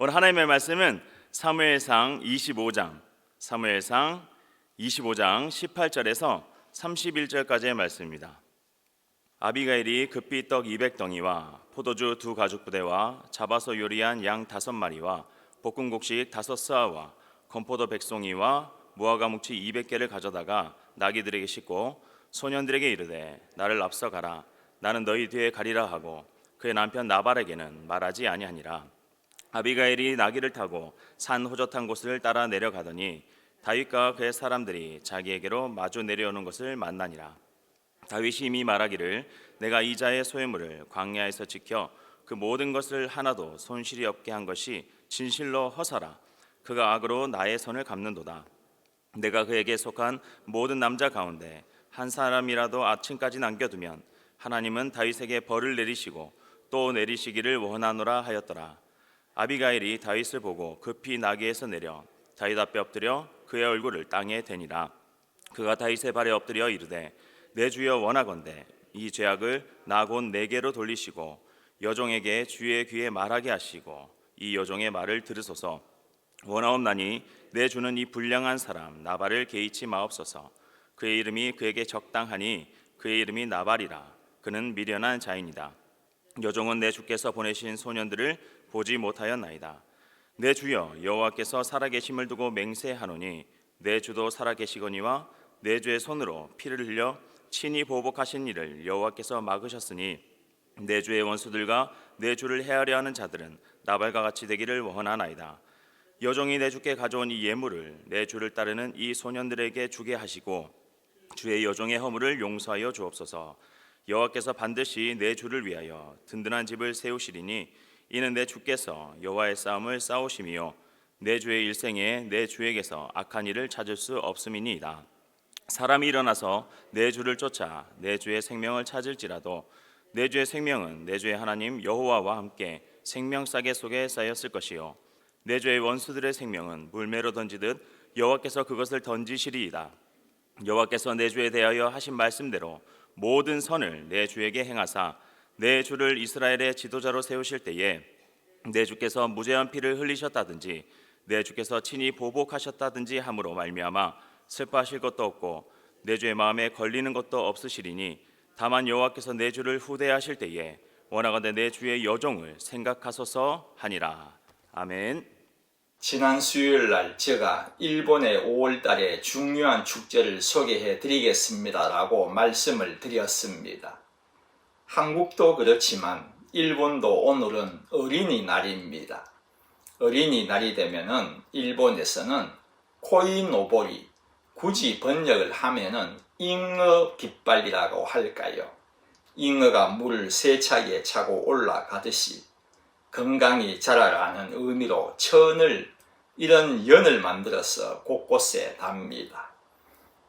오늘 하나님의 말씀은 사무엘상 25장 18절에서 31절까지의 말씀입니다. 아비가일이 급히 떡 200덩이와 포도주 2가죽부대와 잡아서 요리한 양 5마리와 볶은 곡식 5스아와 건포도 100송이와 무화과 묵치 200개를 가져다가 나귀들에게 싣고 소년들에게 이르되 나를 앞서 가라, 나는 너희 뒤에 가리라 하고 그의 남편 나발에게는 말하지 아니하니라. 아비가일이 나귀를 타고 산 호젓한 곳을 따라 내려가더니 다윗과 그의 사람들이 자기에게로 마주 내려오는 것을 만나니라. 다윗이 이미 말하기를 내가 이 자의 소유물을 광야에서 지켜 그 모든 것을 하나도 손실이 없게 한 것이 진실로 허사라. 그가 악으로 나의 손을 갚는도다. 내가 그에게 속한 모든 남자 가운데 한 사람이라도 아침까지 남겨두면 하나님은 다윗에게 벌을 내리시고 또 내리시기를 원하노라 하였더라. 아비가일이 다윗을 보고 급히 나귀에서 내려 다윗 앞에 엎드려 그의 얼굴을 땅에 대니라. 그가 다윗의 발에 엎드려 이르되 내 주여 원하건대 이 죄악을 나 곧 내게로 돌리시고 여종에게 주의 귀에 말하게 하시고 이 여종의 말을 들으소서. 원하옵나니 내 주는 이 불량한 사람 나발을 개의치 마옵소서. 그의 이름이 그에게 적당하니 그의 이름이 나발이라. 그는 미련한 자이니라. 여종은 내 주께서 보내신 소년들을 보지 못하였나이다. 내 주여 여호와께서 살아계심을 두고 맹세하노니 내 주도 살아계시거니와 내 주의 손으로 피를 흘려 친히 보복하신 일을 여호와께서 막으셨으니 내 주의 원수들과 내 주를 헤아려 하는 자들은 나발과 같이 되기를 원하나이다. 여종이 내 주께 가져온 이 예물을 내 주를 따르는 이 소년들에게 주게 하시고 주의 여종의 허물을 용서하여 주옵소서. 여호와께서 반드시 내 주를 위하여 든든한 집을 세우시리니 이는 내 주께서 여호와의 싸움을 싸우심이요 내 주의 일생에 내 주에게서 악한 일을 찾을 수 없음이니이다. 사람이 일어나서 내 주를 쫓아 내 주의 생명을 찾을지라도 내 주의 생명은 내 주의 하나님 여호와와 함께 생명싸개 속에 쌓였을 것이요 내 주의 원수들의 생명은 물매로 던지듯 여호와께서 그것을 던지시리이다. 여호와께서 내 주에 대하여 하신 말씀대로 모든 선을 내 주에게 행하사 내 주를 이스라엘의 지도자로 세우실 때에 내 주께서 무죄한 피를 흘리셨다든지 내 주께서 친히 보복하셨다든지 함으로 말미암아 슬퍼하실 것도 없고 내 주의 마음에 걸리는 것도 없으시리니 다만 여호와께서 내 주를 후대하실 때에 원하건대 내 주의 여종을 생각하소서 하니라. 아멘. 지난 수요일날 제가 일본의 5월달에 중요한 축제를 소개해 드리겠습니다라고 말씀을 드렸습니다. 한국도 그렇지만 일본도 오늘은 어린이날입니다. 어린이날이 되면은 일본에서는 코이노보리, 굳이 번역을 하면은 잉어 깃발이라고 할까요? 잉어가 물을 세차게 차고 올라가듯이 건강히 자라라는 의미로 천을, 이런 연을 만들어서 곳곳에 답니다.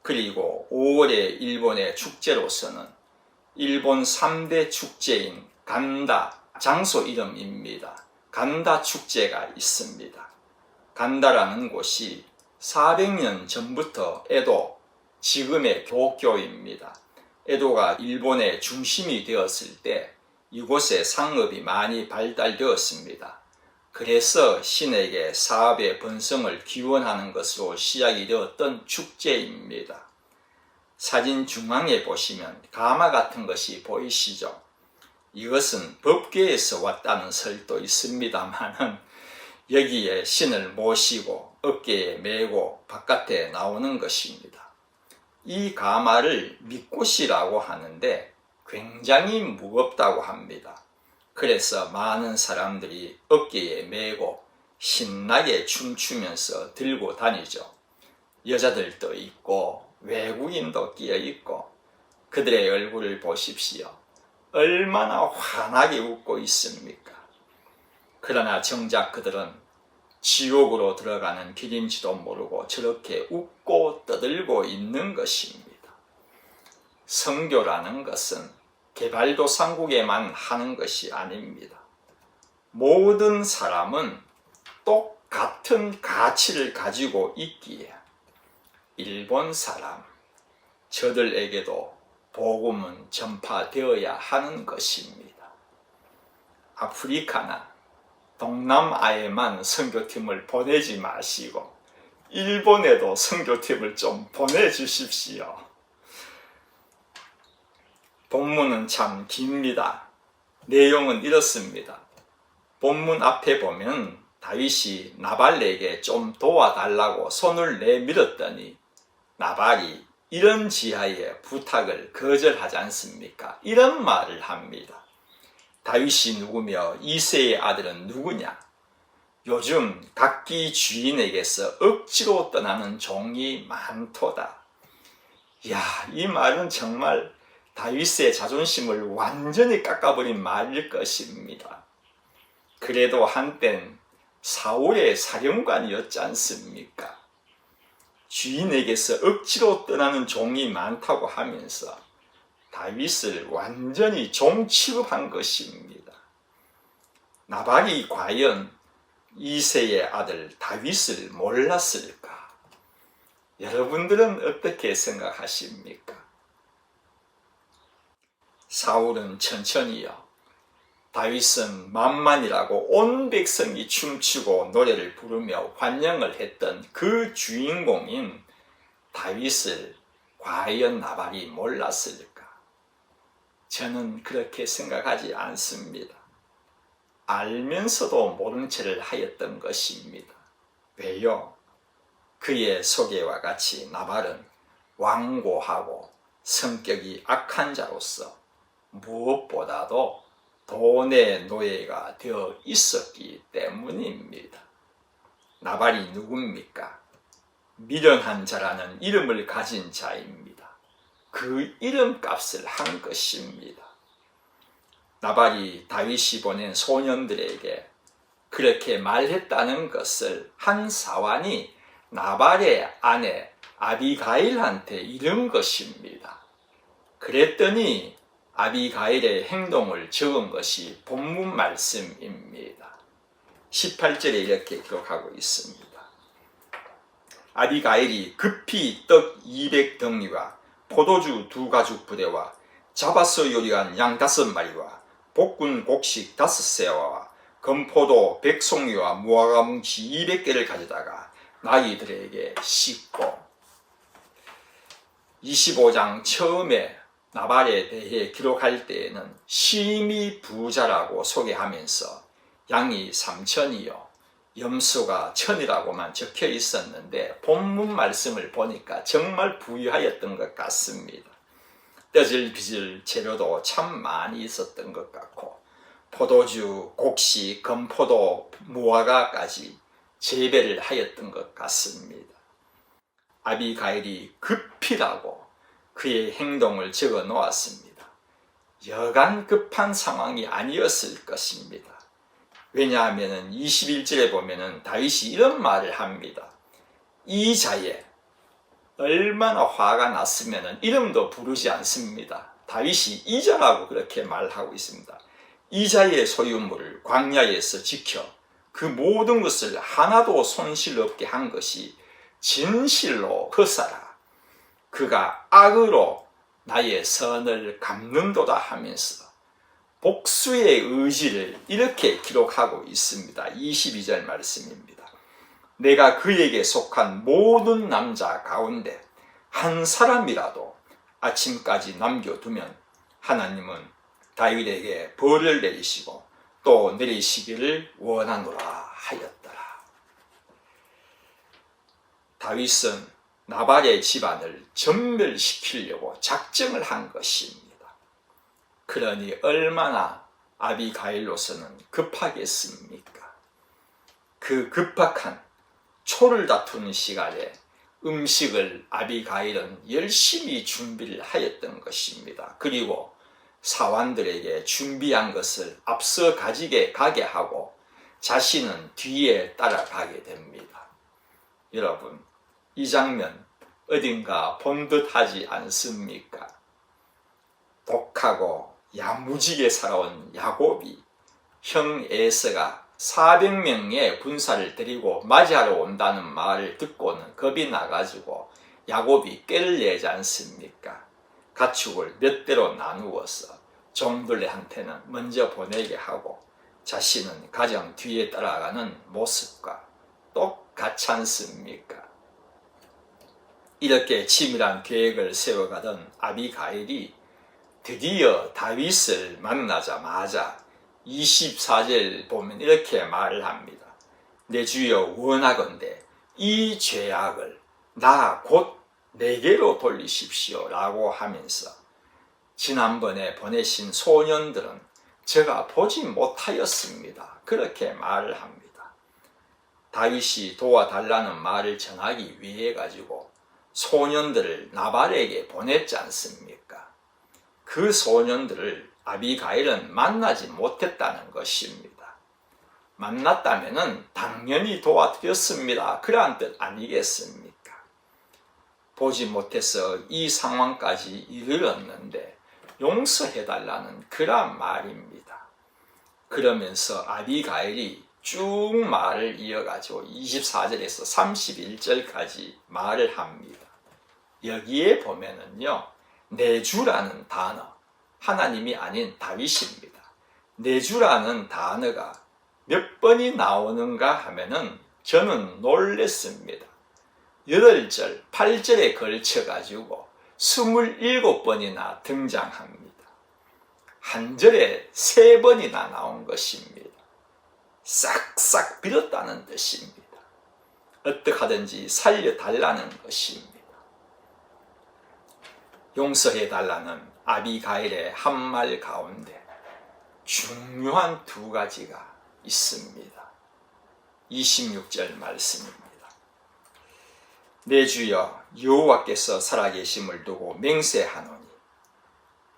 그리고 5월의 일본의 축제로서는 일본 3대 축제인 간다, 장소 이름입니다. 간다 축제가 있습니다. 간다라는 곳이 400년 전부터 에도, 지금의 도쿄입니다. 에도가 일본의 중심이 되었을 때 이곳에 상업이 많이 발달되었습니다. 그래서 신에게 사업의 번성을 기원하는 것으로 시작이 되었던 축제입니다. 사진 중앙에 보시면 가마 같은 것이 보이시죠? 이것은 법궤에서 왔다는 설도 있습니다만 여기에 신을 모시고 어깨에 메고 바깥에 나오는 것입니다. 이 가마를 미꽃이라고 하는데 굉장히 무겁다고 합니다. 그래서 많은 사람들이 어깨에 메고 신나게 춤추면서 들고 다니죠. 여자들도 있고 외국인도 끼어 있고 그들의 얼굴을 보십시오. 얼마나 환하게 웃고 있습니까? 그러나 정작 그들은 지옥으로 들어가는 길인지도 모르고 저렇게 웃고 떠들고 있는 것입니다. 선교라는 것은 개발도상국에만 하는 것이 아닙니다. 모든 사람은 똑같은 가치를 가지고 있기에 일본 사람, 저들에게도 복음은 전파되어야 하는 것입니다. 아프리카나 동남아에만 선교팀을 보내지 마시고 일본에도 선교팀을 좀 보내주십시오. 본문은 참 깁니다. 내용은 이렇습니다. 본문 앞에 보면 다윗이 나발에게 좀 도와달라고 손을 내밀었더니 나발이 이런 지하의 부탁을 거절하지 않습니까? 이런 말을 합니다. 다윗이 누구며 이새의 아들은 누구냐? 요즘 각기 주인에게서 억지로 떠나는 종이 많도다. 이야, 이 말은 정말 다윗의 자존심을 완전히 깎아버린 말일 것입니다. 그래도 한땐 사울의 사령관이었지 않습니까? 주인에게서 억지로 떠나는 종이 많다고 하면서 다윗을 완전히 종 취급한 것입니다. 나발이 과연 이새의 아들 다윗을 몰랐을까? 여러분들은 어떻게 생각하십니까? 사울은 천천히요. 다윗은 만만이라고 온 백성이 춤추고 노래를 부르며 환영을 했던 그 주인공인 다윗을 과연 나발이 몰랐을까? 저는 그렇게 생각하지 않습니다. 알면서도 모른 채를 하였던 것입니다. 왜요? 그의 소개와 같이 나발은 완고하고 성격이 악한 자로서 무엇보다도 돈의 노예가 되어 있었기 때문입니다. 나발이 누굽니까? 미련한 자라는 이름을 가진 자입니다. 그 이름값을 한 것입니다. 나발이 다윗이 보낸 소년들에게 그렇게 말했다는 것을 한 사환이 나발의 아내 아비가일한테 이른 것입니다. 그랬더니 아비가일의 행동을 적은 것이 본문 말씀입니다. 18절에 이렇게 기록하고 있습니다. 아비가일이 급히 떡 200덩이와 포도주 2가죽 부대와 잡아서 요리한 양 5마리와 볶은 곡식 5세와 건포도 100송이와 무화과 뭉치 200개를 가져다가 나귀들에게 싣고 25장 처음에 나발에 대해 기록할 때에는 심히 부자라고 소개하면서 양이 3천이요 염소가 1,000이라고만 적혀 있었는데 본문 말씀을 보니까 정말 부유하였던 것 같습니다. 떠질비질 재료도 참 많이 있었던 것 같고 포도주, 곡식, 건포도, 무화과까지 재배를 하였던 것 같습니다. 아비가일이 급히라고 그의 행동을 적어 놓았습니다. 여간 급한 상황이 아니었을 것입니다. 왜냐하면 21절에 보면 다윗이 이런 말을 합니다. 이 자에 얼마나 화가 났으면 이름도 부르지 않습니다. 다윗이 이자라고 그렇게 말하고 있습니다. 이자의 소유물을 광야에서 지켜 그 모든 것을 하나도 손실 없게 한 것이 진실로 허사라. 그가 악으로 나의 선을 갚는도다 하면서 복수의 의지를 이렇게 기록하고 있습니다. 22절 말씀입니다. 내가 그에게 속한 모든 남자 가운데 한 사람이라도 아침까지 남겨두면 하나님은 다윗에게 벌을 내리시고 또 내리시기를 원하노라 하였더라. 다윗은 나발의 집안을 전멸시키려고 작정을 한 것입니다. 그러니 얼마나 아비가일로서는 급하겠습니까? 그 급박한 초를 다투는 시간에 음식을 아비가일은 열심히 준비를 하였던 것입니다. 그리고 사환들에게 준비한 것을 앞서 가게 하고 자신은 뒤에 따라가게 됩니다. 여러분, 이 장면 어딘가 본 듯하지 않습니까? 독하고 야무지게 살아온 야곱이 형 에서가 400명의 군사를 데리고 맞이하러 온다는 말을 듣고는 겁이 나가지고 야곱이 꾀를 내지 않습니까? 가축을 몇 대로 나누어서 종들한테는 먼저 보내게 하고 자신은 가장 뒤에 따라가는 모습과 똑같지 않습니까? 이렇게 치밀한 계획을 세워가던 아비가일이 드디어 다윗을 만나자마자 24절 보면 이렇게 말을 합니다. 내 주여 원하건대 이 죄악을 나 곧 내게로 돌리십시오 라고 하면서 지난번에 보내신 소년들은 제가 보지 못하였습니다. 그렇게 말을 합니다. 다윗이 도와달라는 말을 전하기 위해 가지고 소년들을 나발에게 보냈지 않습니까? 그 소년들을 아비가일은 만나지 못했다는 것입니다. 만났다면 당연히 도와드렸습니다. 그러한 뜻 아니겠습니까? 보지 못해서 이 상황까지 이르렀는데 용서해달라는 그러한 말입니다. 그러면서 아비가일이 쭉 말을 이어가지고 24절에서 31절까지 말을 합니다. 여기에 보면은요, 내 주라는 단어, 하나님이 아닌 다윗입니다. 내 주라는 단어가 몇 번이 나오는가 하면은 저는 놀랬습니다. 8절, 8절에 걸쳐가지고 27번이나 등장합니다. 한 절에 3번이나 나온 것입니다. 싹싹 빌었다는 뜻입니다. 어떻게 하든지 살려달라는 것입니다. 용서해달라는 아비가일의 한 말 가운데 중요한 2가지가 있습니다. 26절 말씀입니다. 내 주여 여호와께서 살아계심을 두고 맹세하노니,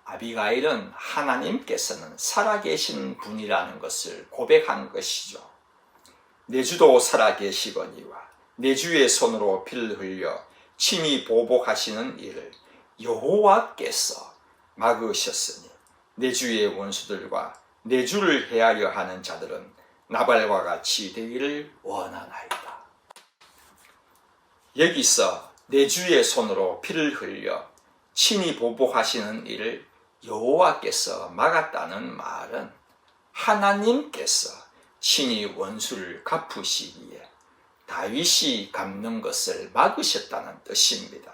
아비가일은 하나님께서는 살아계신 분이라는 것을 고백한 것이죠. 내 주도 살아계시거니와 내 주의 손으로 피를 흘려 친히 보복하시는 일을 여호와께서 막으셨으니 내 주의 원수들과 내 주를 해하려 하는 자들은 나발과 같이 되기를 원하나이다. 여기서 내 주의 손으로 피를 흘려 친히 보복하시는 일을 여호와께서 막았다는 말은 하나님께서 친히 원수를 갚으시기에 다윗이 갚는 것을 막으셨다는 뜻입니다.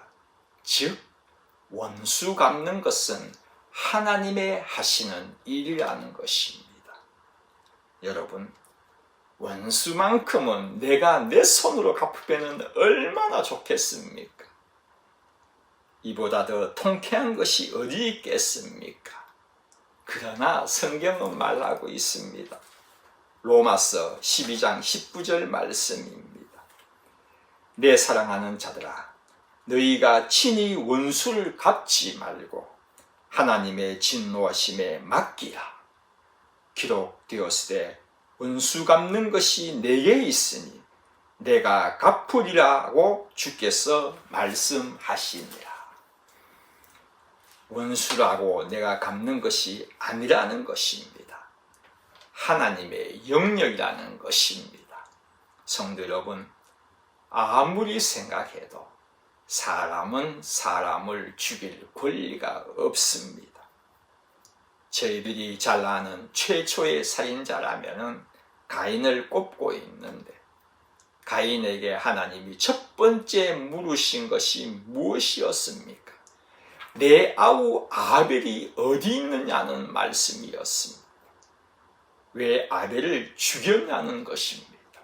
즉 원수 갚는 것은 하나님의 하시는 일이라는 것입니다. 여러분, 원수만큼은 내가 내 손으로 갚으면 얼마나 좋겠습니까? 이보다 더 통쾌한 것이 어디 있겠습니까? 그러나 성경은 말하고 있습니다. 로마서 12장 19절 말씀입니다. 내 사랑하는 자들아, 너희가 친히 원수를 갚지 말고 하나님의 진노하심에 맡기라. 기록되었으되 원수 갚는 것이 내게 있으니 내가 갚으리라고 주께서 말씀하시니라. 원수라고 내가 갚는 것이 아니라는 것입니다. 하나님의 영역이라는 것입니다. 성도 여러분, 아무리 생각해도 사람은 사람을 죽일 권리가 없습니다. 저희들이 잘 아는 최초의 살인자라면 가인을 꼽고 있는데, 가인에게 하나님이 첫 번째 물으신 것이 무엇이었습니까? 내 아우 아벨이 어디 있느냐는 말씀이었습니다. 왜 아벨을 죽였냐는 것입니다.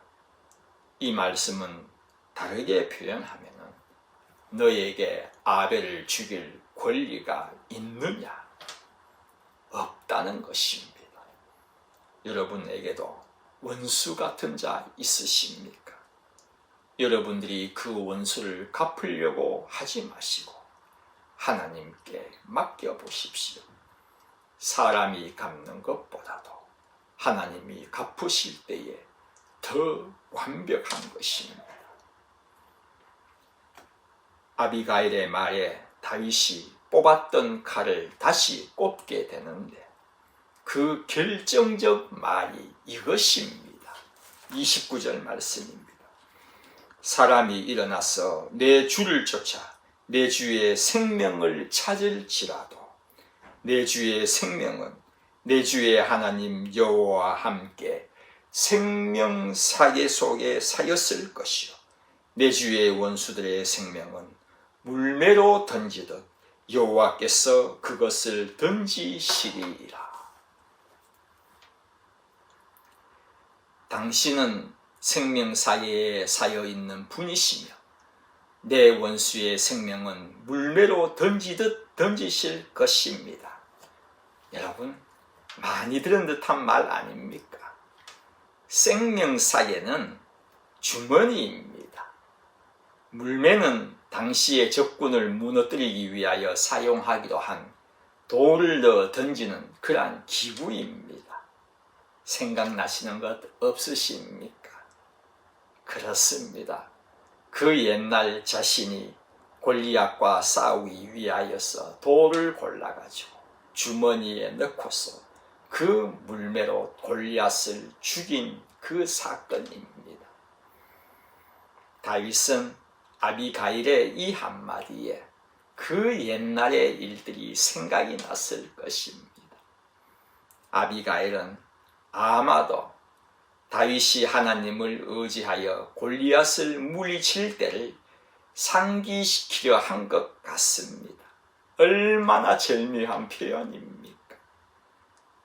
이 말씀은 다르게 표현하면 너에게 아벨을 죽일 권리가 있느냐? 없다는 것입니다. 여러분에게도 원수 같은 자 있으십니까? 여러분들이 그 원수를 갚으려고 하지 마시고 하나님께 맡겨보십시오. 사람이 갚는 것보다도 하나님이 갚으실 때에 더 완벽한 것입니다. 아비가일의 말에 다윗이 뽑았던 칼을 다시 꼽게 되는데, 그 결정적 말이 이것입니다. 29절 말씀입니다. 사람이 일어나서 내 주를 쫓아 내 주의 생명을 찾을지라도 내 주의 생명은 내 주의 하나님 여호와와 함께 생명사계 속에 사였을 것이요 내 주의 원수들의 생명은 물매로 던지듯 여호와께서 그것을 던지시리라. 당신은 생명사계에 사여있는 분이시며 내 원수의 생명은 물매로 던지듯 던지실 것입니다. 여러분, 많이 들은 듯한 말 아닙니까? 생명사계는 주머니입니다. 물매는 당시의 적군을 무너뜨리기 위하여 사용하기도 한 돌을 넣어 던지는 그러한 기구입니다. 생각나시는 것 없으십니까? 그렇습니다. 그 옛날 자신이 골리앗과 싸우기 위하여서 돌을 골라가지고 주머니에 넣고서 그 물매로 골리앗을 죽인 그 사건입니다. 다윗은 아비가일의 이 한마디에 그 옛날의 일들이 생각이 났을 것입니다. 아비가일은 아마도 다윗이 하나님을 의지하여 골리앗을 물리칠 때를 상기시키려 한 것 같습니다. 얼마나 절묘한 표현입니까?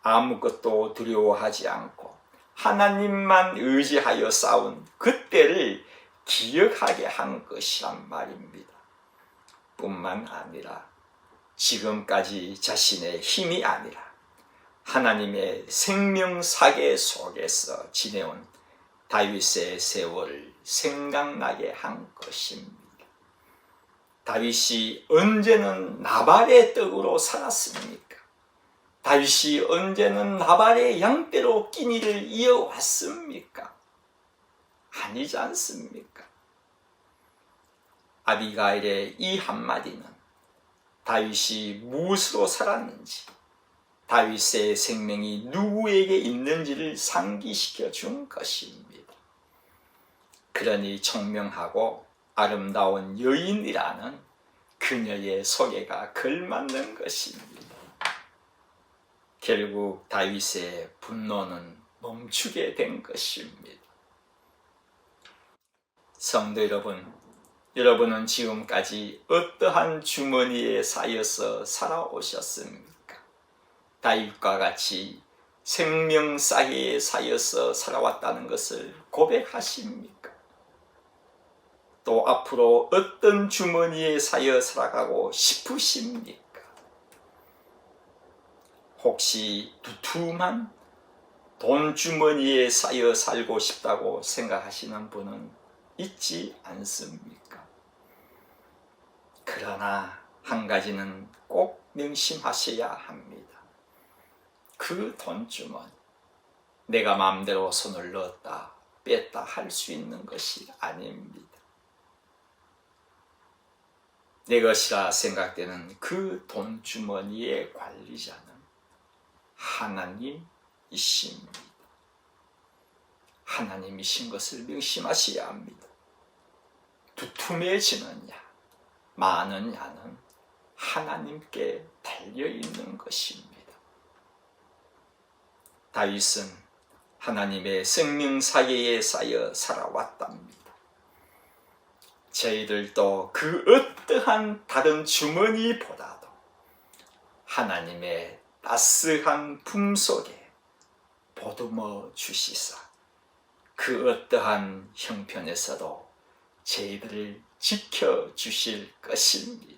아무것도 두려워하지 않고 하나님만 의지하여 싸운 그때를 기억하게 한 것이란 말입니다. 뿐만 아니라 지금까지 자신의 힘이 아니라 하나님의 생명사계 속에서 지내온 다윗의 세월을 생각나게 한 것입니다. 다윗이 언제는 나발의 떡으로 살았습니까? 다윗이 언제는 나발의 양떼로 끼니를 이어왔습니까? 아니지 않습니까? 아비가일의 이 한마디는 다윗이 무엇으로 살았는지, 다윗의 생명이 누구에게 있는지를 상기시켜 준 것입니다. 그러니 청명하고 아름다운 여인이라는 그녀의 소개가 걸맞는 것입니다. 결국 다윗의 분노는 멈추게 된 것입니다. 성도 여러분, 여러분은 지금까지 어떠한 주머니에 쌓여서 살아오셨습니까? 다윗과 같이 생명사계에 쌓여서 살아왔다는 것을 고백하십니까? 또 앞으로 어떤 주머니에 쌓여 살아가고 싶으십니까? 혹시 두툼한 돈 주머니에 쌓여 살고 싶다고 생각하시는 분은 있지 않습니까? 그러나 한 가지는 꼭 명심하셔야 합니다. 그 돈주머니, 내가 마음대로 손을 넣었다 뺐다 할 수 있는 것이 아닙니다. 내 것이라 생각되는 그 돈주머니의 관리자는 하나님이십니다. 하나님이신 것을 명심하셔야 합니다. 두툼해지느냐 많으냐는 하나님께 달려있는 것입니다. 다윗은 하나님의 생명사계에 쌓여 살아왔답니다. 저희들도 그 어떠한 다른 주머니보다도 하나님의 따스한 품 속에 보듬어 주시사 그 어떠한 형편에서도 저희들을 지켜주실 것입니다.